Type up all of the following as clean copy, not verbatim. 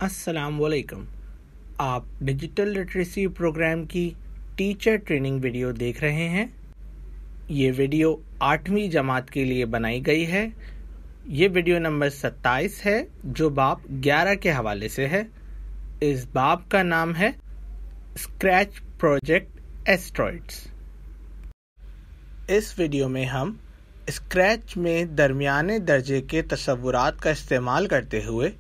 अस्सलामुअलैकुम। आप digital literacy programme की टीचर ट्रेनिंग वीडियो देख रहे हैं। ये वीडियो 8वीं जमात के लिए बनाई गई है। ये वीडियो नंबर 27 है जो बाब 11 के हवाले से है। इस बाब का नाम है स्क्रैच प्रोजेक्ट एस्ट्रॉइड्स। इस वीडियो में हम स्क्रैच में दरमियाने दर्जे के तसव्वुरात का इस्तेमाल करते हुए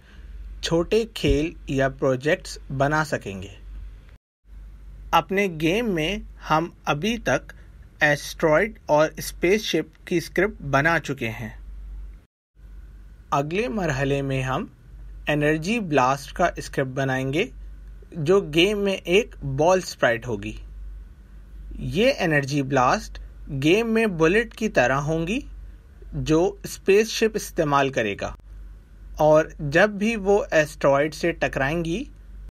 छोटे खेल या प्रोजेक्ट्स बना सकेंगे। अपने गेम में हम अभी तक एस्ट्रॉइड और स्पेसशिप की स्क्रिप्ट बना चुके हैं। अगले मरहले में हम एनर्जी ब्लास्ट का स्क्रिप्ट बनाएंगे जो गेम में एक बॉल स्प्राइट होगी। ये एनर्जी ब्लास्ट गेम में बुलेट की तरह होंगी जो स्पेसशिप इस्तेमाल करेगा, और जब भी वो एस्ट्रॉइड से टकराएंगी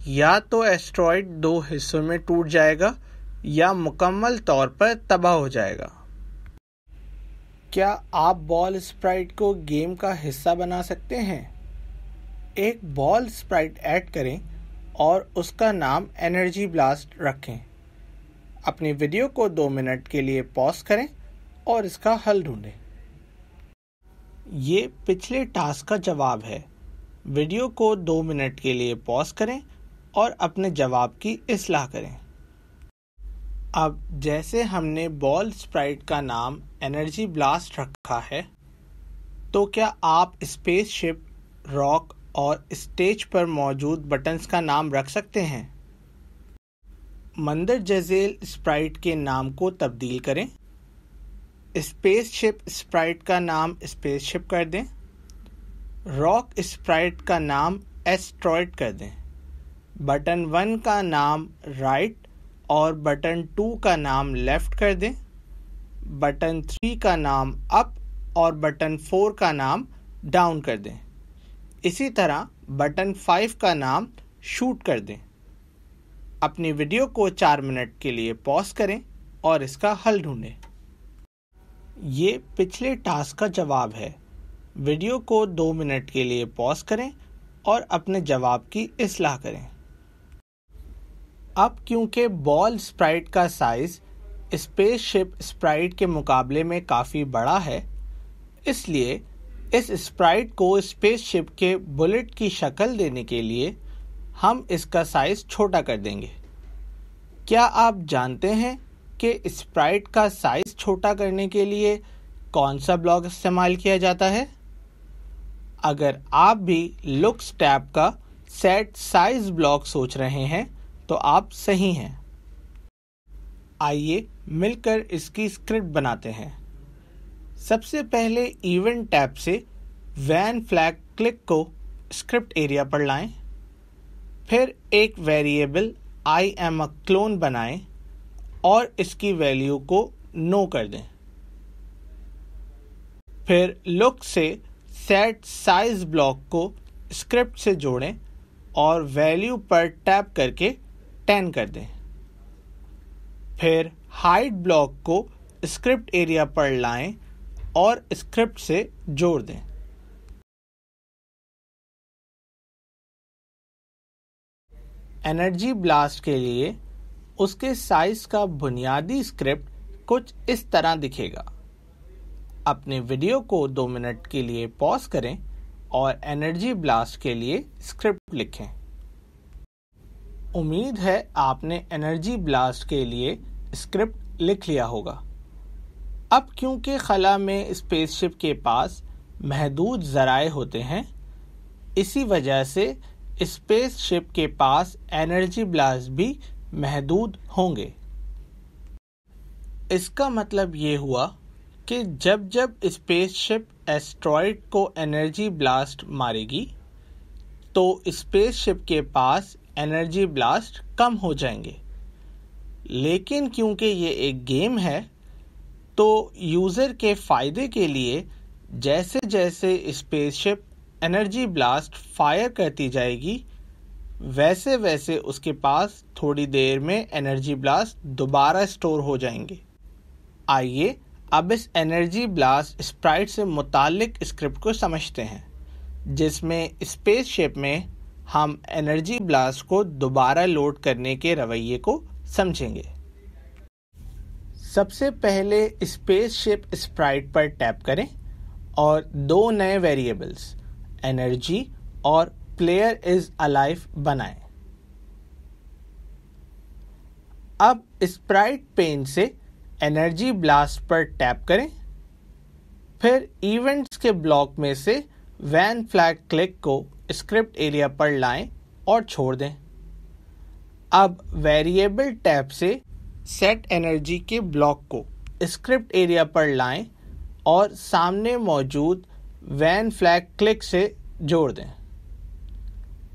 या तो एस्ट्रॉइड 2 हिस्सों में टूट जाएगा या मुकम्मल तौर पर तबाह हो जाएगा। क्या आप बॉल स्प्राइट को गेम का हिस्सा बना सकते हैं? एक बॉल स्प्राइट ऐड करें और उसका नाम एनर्जी ब्लास्ट रखें। अपनी वीडियो को 2 मिनट के लिए पॉज करें और इसका हल ढूंढें। ये पिछले टास्क का जवाब है। वीडियो को 2 मिनट के लिए पॉज करें और अपने जवाब की इस्लाह करें। अब जैसे हमने बॉल स्प्राइट का नाम एनर्जी ब्लास्ट रखा है, तो क्या आप स्पेसशिप, रॉक और स्टेज पर मौजूद बटन्स का नाम रख सकते हैं? मंदरजा झेल स्प्राइट के नाम को तब्दील करें। स्पेसशिप स्प्राइट का नाम स्पेसशिप कर दें। रॉक स्प्राइट का नाम एस्ट्रॉइड कर दें। बटन 1 का नाम राइट और बटन 2 का नाम लेफ्ट कर दें। बटन 3 का नाम अप और बटन 4 का नाम डाउन कर दें। इसी तरह बटन 5 का नाम शूट कर दें। अपनी वीडियो को 4 मिनट के लिए पॉज करें और इसका हल ढूंढें। ये पिछले टास्क का जवाब है। वीडियो को 2 मिनट के लिए पॉज करें और अपने जवाब की इस्लाह करें। अब क्योंकि बॉल स्प्राइट का साइज स्पेसशिप स्प्राइट के मुकाबले में काफ़ी बड़ा है, इसलिए इस स्प्राइट को स्पेसशिप के बुलेट की शक्ल देने के लिए हम इसका साइज छोटा कर देंगे। क्या आप जानते हैं कि स्प्राइट का साइज छोटा करने के लिए कौन सा ब्लॉक इस्तेमाल किया जाता है? अगर आप भी लुक्स टैब का सेट साइज ब्लॉक सोच रहे हैं तो आप सही हैं। आइए मिलकर इसकी स्क्रिप्ट बनाते हैं। सबसे पहले इवेंट टैब से वैन फ्लैग क्लिक को स्क्रिप्ट एरिया पर लाएं। फिर एक variable I am a clone बनाएं और इसकी वैल्यू को नो कर दें। फिर लुक से सेट साइज ब्लॉक को स्क्रिप्ट से जोड़ें और वैल्यू पर टैप करके 10 कर दें। फिर हाइड ब्लॉक को स्क्रिप्ट एरिया पर लाएं और स्क्रिप्ट से जोड़ दें। एनर्जी ब्लास्ट के लिए उसके साइज का बुनियादी स्क्रिप्ट कुछ इस तरह दिखेगा। अपने वीडियो को 2 मिनट के लिए पॉज करें और एनर्जी ब्लास्ट के लिए स्क्रिप्ट लिखें। उम्मीद है आपने एनर्जी ब्लास्ट के लिए स्क्रिप्ट लिख लिया होगा। अब क्योंकि खला में स्पेसशिप के पास महदूद ज़राए होते हैं, इसी वजह से स्पेसशिप के पास एनर्जी ब्लास्ट भी महदूद होंगे। इसका मतलब ये हुआ कि जब जब स्पेसशिप एस्ट्रॉइड को एनर्जी ब्लास्ट मारेगी तो स्पेसशिप के पास एनर्जी ब्लास्ट कम हो जाएंगे। लेकिन क्योंकि ये एक गेम है, तो यूज़र के फ़ायदे के लिए जैसे जैसे स्पेसशिप एनर्जी ब्लास्ट फायर करती जाएगी, वैसे वैसे उसके पास थोड़ी देर में एनर्जी ब्लास्ट दोबारा स्टोर हो जाएंगे। आइए अब इस एनर्जी ब्लास्ट स्प्राइट से मुताल्लिक स्क्रिप्ट को समझते हैं, जिसमें स्पेसशिप में हम एनर्जी ब्लास्ट को दोबारा लोड करने के रवैये को समझेंगे। सबसे पहले स्पेसशिप स्प्राइट पर टैप करें और दो नए वेरिएबल्स एनर्जी और प्लेयर इज अलाइव बनाएं। अब स्प्राइट पेन से एनर्जी ब्लास्ट पर टैप करें, फिर इवेंट्स के ब्लॉक में से वैन फ्लैग क्लिक को स्क्रिप्ट एरिया पर लाएं और छोड़ दें। अब वेरिएबल टैब से सेट एनर्जी के ब्लॉक को स्क्रिप्ट एरिया पर लाएं और सामने मौजूद वैन फ्लैग क्लिक से जोड़ दें।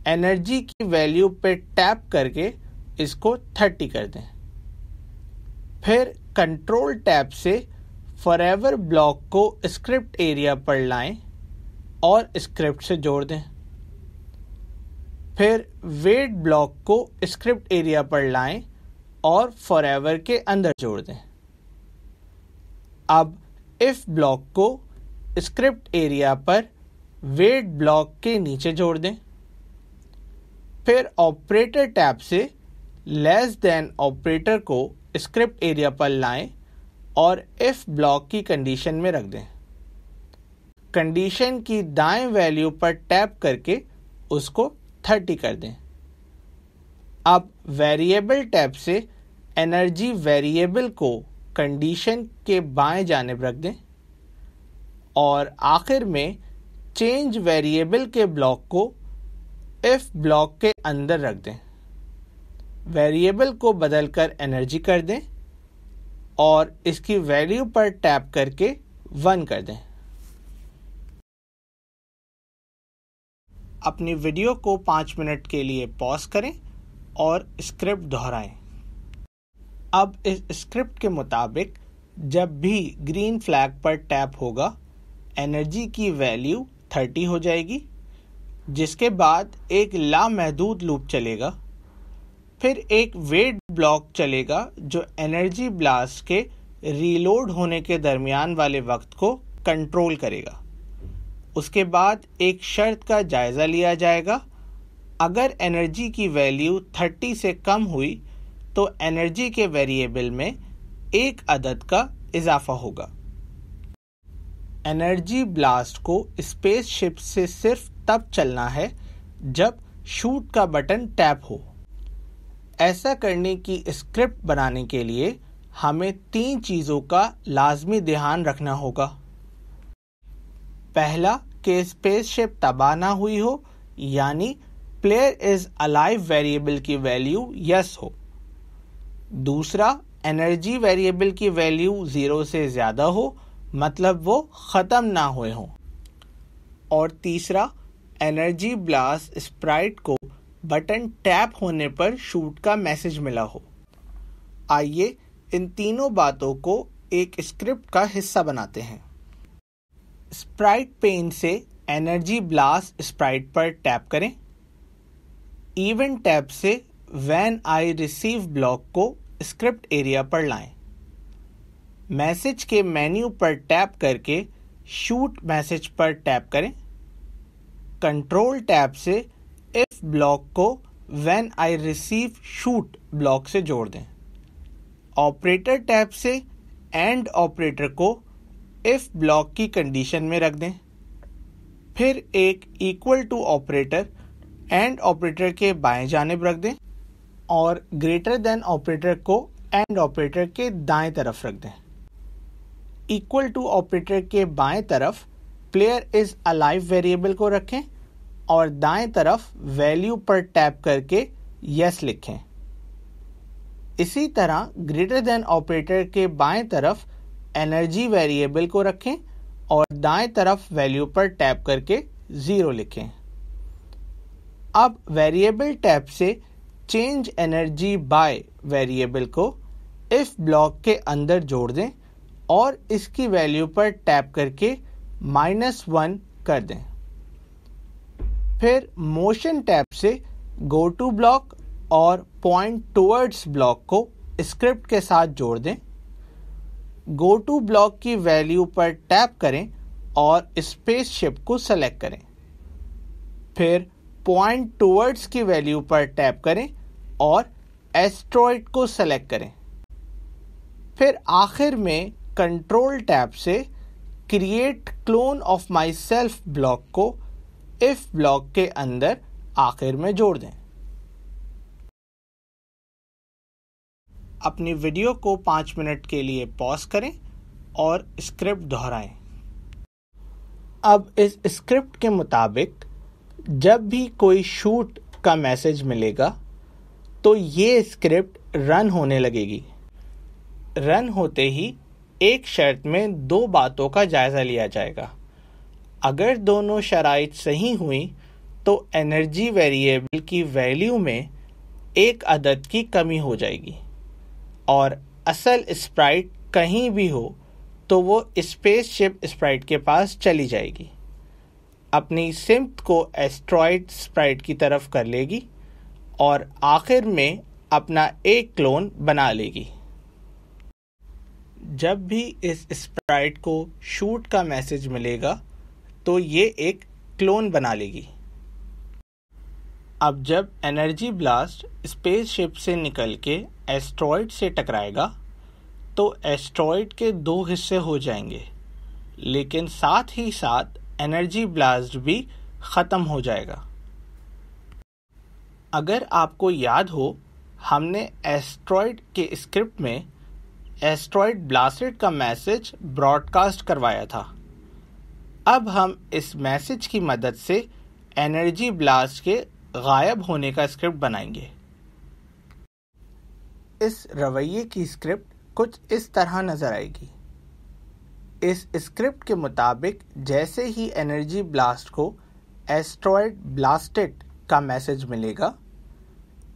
एनर्जी की वैल्यू पे टैप करके इसको 30 कर दें। फिर कंट्रोल टैब से फॉरएवर ब्लॉक को स्क्रिप्ट एरिया पर लाएं और स्क्रिप्ट से जोड़ दें। फिर वेट ब्लॉक को स्क्रिप्ट एरिया पर लाएं और फॉरएवर के अंदर जोड़ दें। अब इफ ब्लॉक को स्क्रिप्ट एरिया पर वेट ब्लॉक के नीचे जोड़ दें। फिर ऑपरेटर टैब से लेस देन ऑपरेटर को स्क्रिप्ट एरिया पर लाएं और इफ ब्लॉक की कंडीशन में रख दें। कंडीशन की दाएं वैल्यू पर टैप करके उसको 30 कर दें। अब वेरिएबल टैब से एनर्जी वेरिएबल को कंडीशन के बाएं जानिब रख दें और आखिर में चेंज वेरिएबल के ब्लॉक को इफ ब्लॉक के अंदर रख दें। वेरिएबल को बदलकर एनर्जी कर दें और इसकी वैल्यू पर टैप करके 1 कर दें। अपनी वीडियो को 5 मिनट के लिए पॉज करें और स्क्रिप्ट दोहराएं। अब इस स्क्रिप्ट के मुताबिक जब भी ग्रीन फ्लैग पर टैप होगा एनर्जी की वैल्यू 30 हो जाएगी, जिसके बाद एक लामहदूद लूप चलेगा। फिर एक वेट ब्लॉक चलेगा जो एनर्जी ब्लास्ट के रीलोड होने के दरमियान वाले वक्त को कंट्रोल करेगा। उसके बाद एक शर्त का जायज़ा लिया जाएगा। अगर एनर्जी की वैल्यू 30 से कम हुई तो एनर्जी के वेरिएबल में एक अदद का इजाफा होगा। एनर्जी ब्लास्ट को स्पेसशिप से सिर्फ तब चलना है जब शूट का बटन टैप हो। ऐसा करने की स्क्रिप्ट बनाने के लिए हमें 3 चीज़ों का लाजमी ध्यान रखना होगा। पहला कि स्पेसशिप तबाह ना हुई हो, यानी प्लेयर इज अलाइव वेरिएबल की वैल्यू यस हो। दूसरा, एनर्जी वेरिएबल की वैल्यू 0 से ज़्यादा हो, मतलब वो ख़त्म ना हुए हों। और तीसरा, एनर्जी ब्लास्ट स्प्राइट को बटन टैप होने पर शूट का मैसेज मिला हो। आइए इन तीनों बातों को एक स्क्रिप्ट का हिस्सा बनाते हैं। स्प्राइट पेन से एनर्जी ब्लास्ट स्प्राइट पर टैप करें। इवेंट टैब से व्हेन आई रिसीव ब्लॉक को स्क्रिप्ट एरिया पर लाएं। मैसेज के मेन्यू पर टैप करके शूट मैसेज पर टैप करें। कंट्रोल टैब से इफ ब्लॉक को when I receive shoot block से जोड़ दें। ऑपरेटर टैब से एंड ऑपरेटर को इफ ब्लॉक की कंडीशन में रख दें। फिर एक equal to operator and operator के बाएं जानिब रख दें और ग्रेटर देन ऑपरेटर को एंड ऑपरेटर के दाएं तरफ रख दें। इक्वल टू ऑपरेटर के बाएं तरफ प्लेयर इज अलाइव वेरिएबल को रखें और दाएं तरफ वैल्यू पर टैप करके यस लिखें। इसी तरह ग्रेटर देन ऑपरेटर के बाएं तरफ एनर्जी वेरिएबल को रखें और दाएं तरफ वैल्यू पर टैप करके 0 लिखें। अब वेरिएबल टैब से चेंज एनर्जी बाय वेरिएबल को इफ ब्लॉक के अंदर जोड़ दें और इसकी वैल्यू पर टैप करके -1 कर दें। फिर मोशन टैब से गो टू ब्लॉक और पॉइंट टुवर्ड्स ब्लॉक को स्क्रिप्ट के साथ जोड़ दें। गो टू ब्लॉक की वैल्यू पर टैप करें और स्पेसशिप को सेलेक्ट करें। फिर पॉइंट टूवर्ड्स की वैल्यू पर टैप करें और एस्ट्रॉइड को सेलेक्ट करें। फिर आखिर में कंट्रोल टैब से create clone of my self block को इफ ब्लॉक के अंदर आखिर में जोड़ दें। अपनी वीडियो को 5 मिनट के लिए पॉज करें और स्क्रिप्ट दोहराएं। अब इस स्क्रिप्ट के मुताबिक जब भी कोई शूट का मैसेज मिलेगा तो ये स्क्रिप्ट रन होने लगेगी। रन होते ही एक शर्त में 2 बातों का जायज़ा लिया जाएगा। अगर दोनों शराइत सही हुई तो एनर्जी वेरिएबल की वैल्यू में एक अदद की कमी हो जाएगी और असल स्प्राइट कहीं भी हो तो वो स्पेसशिप स्प्राइट के पास चली जाएगी, अपनी सिम्प को एस्ट्रॉइड स्प्राइट की तरफ कर लेगी और आखिर में अपना एक क्लोन बना लेगी। जब भी इस स्प्राइट को शूट का मैसेज मिलेगा तो ये एक क्लोन बना लेगी। अब जब एनर्जी ब्लास्ट स्पेसशिप से निकल के एस्ट्रॉइड से टकराएगा तो एस्ट्रॉइड के 2 हिस्से हो जाएंगे, लेकिन साथ ही साथ एनर्जी ब्लास्ट भी ख़त्म हो जाएगा। अगर आपको याद हो, हमने एस्ट्रॉइड के स्क्रिप्ट में एस्ट्रॉइड ब्लास्टेड का मैसेज ब्रॉडकास्ट करवाया था। अब हम इस मैसेज की मदद से एनर्जी ब्लास्ट के गायब होने का स्क्रिप्ट बनाएंगे। इस रवैये की स्क्रिप्ट कुछ इस तरह नज़र आएगी। इस स्क्रिप्ट के मुताबिक जैसे ही एनर्जी ब्लास्ट को एस्ट्रॉइड ब्लास्टेड का मैसेज मिलेगा,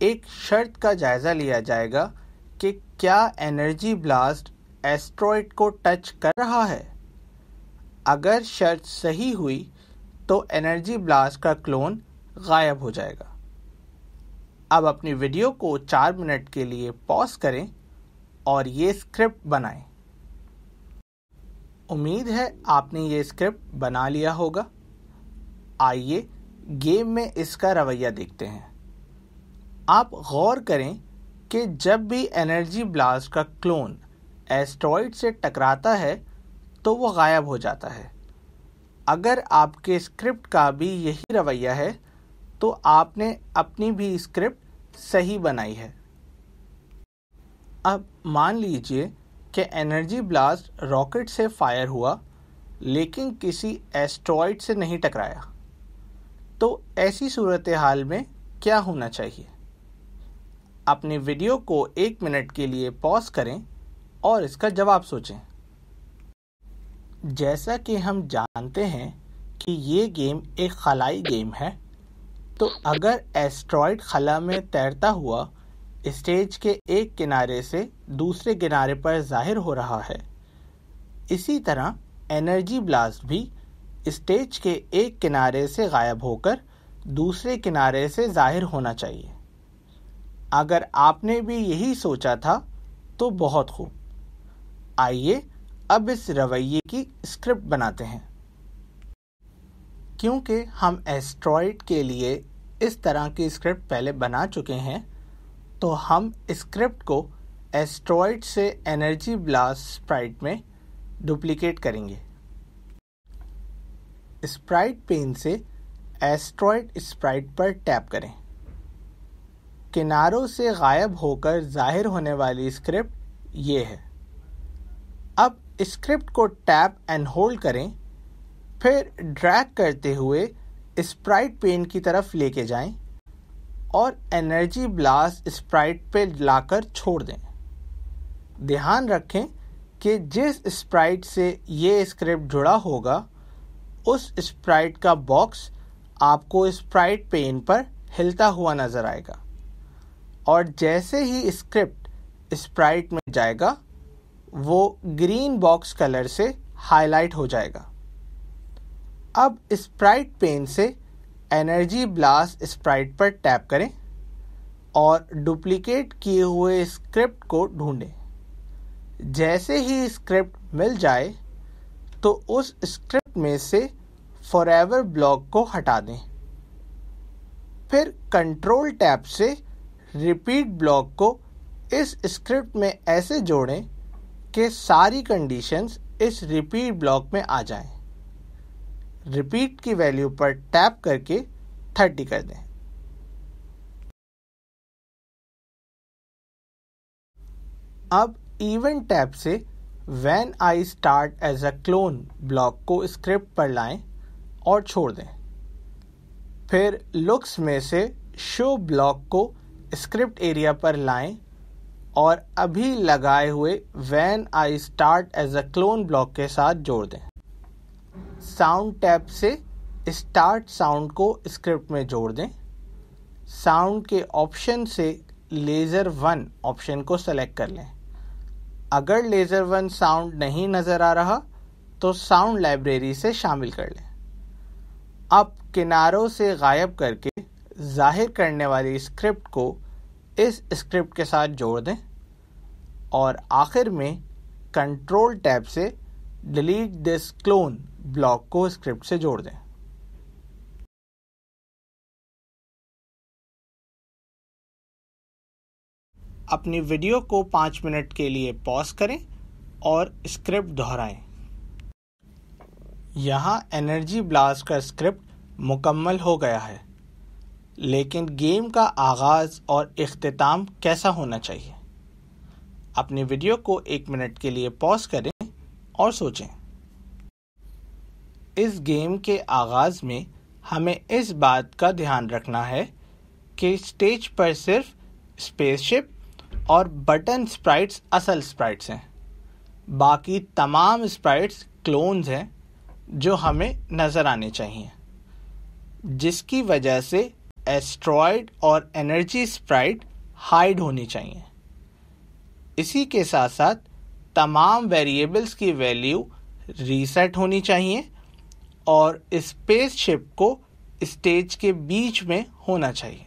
एक शर्त का जायज़ा लिया जाएगा कि क्या एनर्जी ब्लास्ट एस्ट्रॉइड को टच कर रहा है। अगर शर्त सही हुई तो एनर्जी ब्लास्ट का क्लोन गायब हो जाएगा। अब अपनी वीडियो को 4 मिनट के लिए पॉज करें और ये स्क्रिप्ट बनाएं। उम्मीद है आपने ये स्क्रिप्ट बना लिया होगा। आइए गेम में इसका रवैया देखते हैं। आप गौर करें कि जब भी एनर्जी ब्लास्ट का क्लोन एस्ट्रॉइड से टकराता है तो वो गायब हो जाता है। अगर आपके स्क्रिप्ट का भी यही रवैया है तो आपने अपनी भी स्क्रिप्ट सही बनाई है। अब मान लीजिए कि एनर्जी ब्लास्ट रॉकेट से फायर हुआ लेकिन किसी एस्ट्रॉइड से नहीं टकराया, तो ऐसी सूरत हाल में क्या होना चाहिए? अपनी वीडियो को 1 मिनट के लिए पॉज करें और इसका जवाब सोचें। जैसा कि हम जानते हैं कि ये गेम एक खलाई गेम है, तो अगर एस्ट्रॉइड खला में तैरता हुआ स्टेज के एक किनारे से दूसरे किनारे पर जाहिर हो रहा है, इसी तरह एनर्जी ब्लास्ट भी स्टेज के एक किनारे से गायब होकर दूसरे किनारे से जाहिर होना चाहिए। अगर आपने भी यही सोचा था तो बहुत खूब। आइए अब इस रवैये की स्क्रिप्ट बनाते हैं। क्योंकि हम एस्ट्रॉइड के लिए इस तरह की स्क्रिप्ट पहले बना चुके हैं, तो हम स्क्रिप्ट को एस्ट्रॉइड से एनर्जी ब्लास्ट स्प्राइट में डुप्लीकेट करेंगे। स्प्राइट पेन से एस्ट्रॉइड स्प्राइट पर टैप करें। किनारों से गायब होकर जाहिर होने वाली स्क्रिप्ट ये है। अब स्क्रिप्ट को टैप एंड होल्ड करें, फिर ड्रैग करते हुए स्प्राइट पेन की तरफ लेके जाएं और एनर्जी ब्लास्ट स्प्राइट पे लाकर छोड़ दें। ध्यान रखें कि जिस स्प्राइट से ये स्क्रिप्ट जुड़ा होगा, उस स्प्राइट का बॉक्स आपको स्प्राइट पेन पर हिलता हुआ नज़र आएगा और जैसे ही स्क्रिप्ट स्प्राइट में जाएगा, वो ग्रीन बॉक्स कलर से हाईलाइट हो जाएगा। अब स्प्राइट पेन से एनर्जी ब्लास्ट स्प्राइट पर टैप करें और डुप्लीकेट किए हुए स्क्रिप्ट को ढूंढें। जैसे ही स्क्रिप्ट मिल जाए तो उस स्क्रिप्ट में से फॉरएवर ब्लॉक को हटा दें। फिर कंट्रोल टैब से रिपीट ब्लॉक को इस स्क्रिप्ट में ऐसे जोड़ें कि सारी कंडीशंस इस रिपीट ब्लॉक में आ जाएं। रिपीट की वैल्यू पर टैप करके 30 कर दें। अब इवेंट टैब से when I start as a clone block को स्क्रिप्ट पर लाएं और छोड़ दें। फिर लुक्स में से शो ब्लॉक को स्क्रिप्ट एरिया पर लाएं और अभी लगाए हुए when I start as a clone block के साथ जोड़ दें। साउंड टैब से स्टार्ट साउंड को स्क्रिप्ट में जोड़ दें। साउंड के ऑप्शन से लेज़र 1 ऑप्शन को सेलेक्ट कर लें। अगर लेज़र 1 साउंड नहीं नज़र आ रहा तो साउंड लाइब्रेरी से शामिल कर लें। अब किनारों से गायब करके जाहिर करने वाली स्क्रिप्ट को इस स्क्रिप्ट के साथ जोड़ दें और आखिर में कंट्रोल टैब से डिलीट दिस क्लोन ब्लॉक को स्क्रिप्ट से जोड़ दें। अपनी वीडियो को 5 मिनट के लिए पॉज करें और स्क्रिप्ट दोहराएं। यहाँ एनर्जी ब्लास्ट का स्क्रिप्ट मुकम्मल हो गया है, लेकिन गेम का आगाज़ और इख्तिताम कैसा होना चाहिए? अपनी वीडियो को 1 मिनट के लिए पॉज करें और सोचें। इस गेम के आगाज़ में हमें इस बात का ध्यान रखना है कि स्टेज पर सिर्फ स्पेसशिप और बटन स्प्राइट्स असल स्प्राइट्स हैं। बाकी तमाम स्प्राइट्स क्लोन्स हैं जो हमें नज़र आने चाहिए, जिसकी वजह से एस्ट्रॉयड और एनर्जी स्प्राइट हाइड होनी चाहिए। इसी के साथ साथ तमाम वेरिएबल्स की वैल्यू रीसेट होनी चाहिए और स्पेसशिप को स्टेज के बीच में होना चाहिए।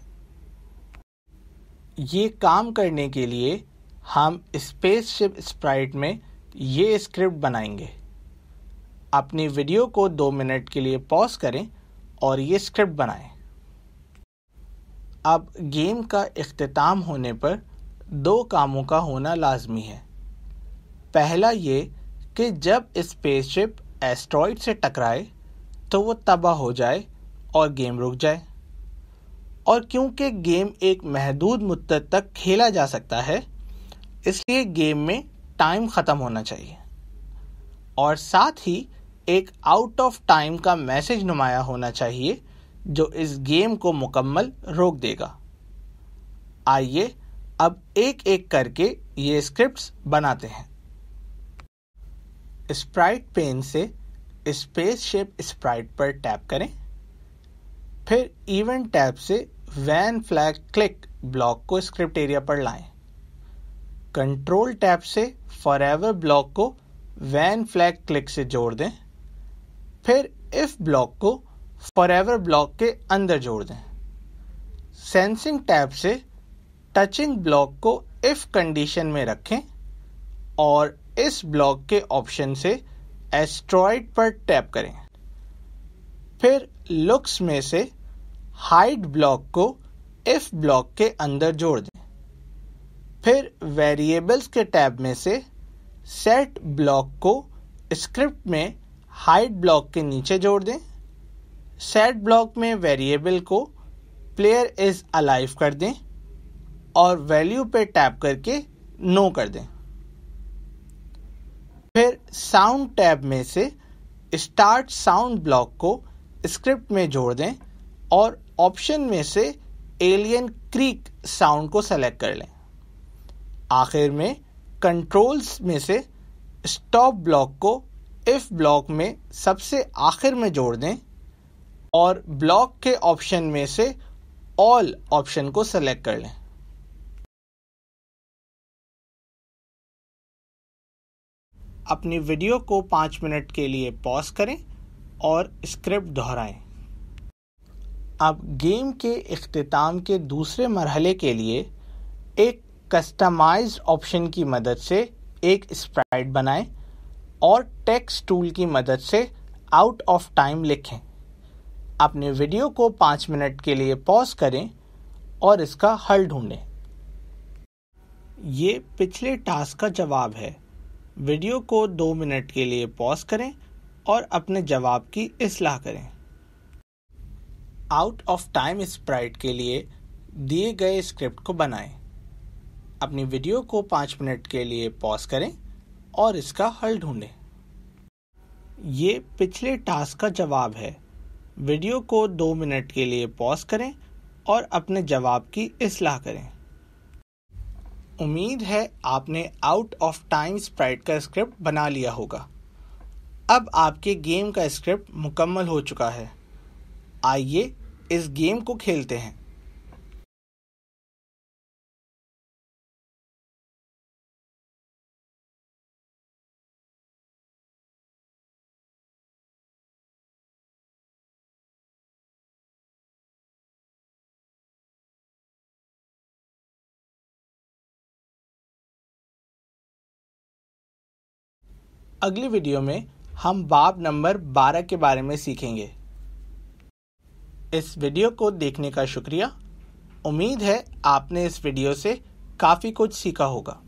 ये काम करने के लिए हम स्पेसशिप स्प्राइट में ये स्क्रिप्ट बनाएंगे। अपनी वीडियो को 2 मिनट के लिए पॉज करें और ये स्क्रिप्ट बनाएं। अब गेम का इख्तिताम होने पर 2 कामों का होना लाजमी है। पहला ये कि जब स्पेसशिप एस्ट्रॉयड से टकराए तो वो तबाह हो जाए और गेम रुक जाए। और क्योंकि गेम एक महदूद मुद्दत तक खेला जा सकता है, इसलिए गेम में टाइम ख़त्म होना चाहिए और साथ ही एक आउट ऑफ टाइम का मैसेज नुमाया होना चाहिए जो इस गेम को मुकम्मल रोक देगा। आइए अब एक एक करके ये स्क्रिप्ट्स बनाते हैं। स्प्राइट पेन से स्पेसशिप स्प्राइट पर टैप करें। फिर इवेंट टैब से व्हेन फ्लैग क्लिक ब्लॉक को स्क्रिप्ट एरिया पर लाएं। कंट्रोल टैब से फॉरएवर ब्लॉक को व्हेन फ्लैग क्लिक से जोड़ दें। फिर इफ ब्लॉक को फॉरएवर ब्लॉक के अंदर जोड़ दें। सेंसिंग टैब से टचिंग ब्लॉक को इफ कंडीशन में रखें और इस ब्लॉक के ऑप्शन से एस्ट्रॉयड पर टैप करें। फिर लुक्स में से हाइड ब्लॉक को इफ ब्लॉक के अंदर जोड़ दें। फिर वेरिएबल्स के टैब में से सेट ब्लॉक को स्क्रिप्ट में हाइड ब्लॉक के नीचे जोड़ दें। सेट ब्लॉक में वेरिएबल को प्लेयर इज अलाइव कर दें और वैल्यू पे टैप करके नो कर दें। फिर साउंड टैब में से स्टार्ट साउंड ब्लॉक को स्क्रिप्ट में जोड़ दें और ऑप्शन में से एलियन क्रीक साउंड को सेलेक्ट कर लें। आखिर में कंट्रोल्स में से स्टॉप ब्लॉक को इफ ब्लॉक में सबसे आखिर में जोड़ दें और ब्लॉक के ऑप्शन में से ऑल ऑप्शन को सेलेक्ट कर लें। अपनी वीडियो को 5 मिनट के लिए पॉज करें और स्क्रिप्ट दोहराएं। अब गेम के इख्तिताम के दूसरे मरहले के लिए एक कस्टमाइज्ड ऑप्शन की मदद से एक स्प्राइट बनाएं और टेक्स्ट टूल की मदद से आउट ऑफ टाइम लिखें। अपने वीडियो को 5 मिनट के लिए पॉज करें और इसका हल ढूंढें। ये पिछले टास्क का जवाब है। वीडियो को 2 मिनट के लिए पॉज करें और अपने जवाब की इस्लाह करें। आउट ऑफ टाइम स्प्राइट के लिए दिए गए स्क्रिप्ट को बनाएं। अपनी वीडियो को 5 मिनट के लिए पॉज करें और इसका हल ढूंढें। ये पिछले टास्क का जवाब है। वीडियो को 2 मिनट के लिए पॉज करें और अपने जवाब की इस्लाह करें। उम्मीद है आपने आउट ऑफ टाइम स्प्राइट का स्क्रिप्ट बना लिया होगा। अब आपके गेम का स्क्रिप्ट मुकम्मल हो चुका है। आइए इस गेम को खेलते हैं। अगली वीडियो में हम बाब नंबर 12 के बारे में सीखेंगे। इस वीडियो को देखने का शुक्रिया। उम्मीद है आपने इस वीडियो से काफ़ी कुछ सीखा होगा।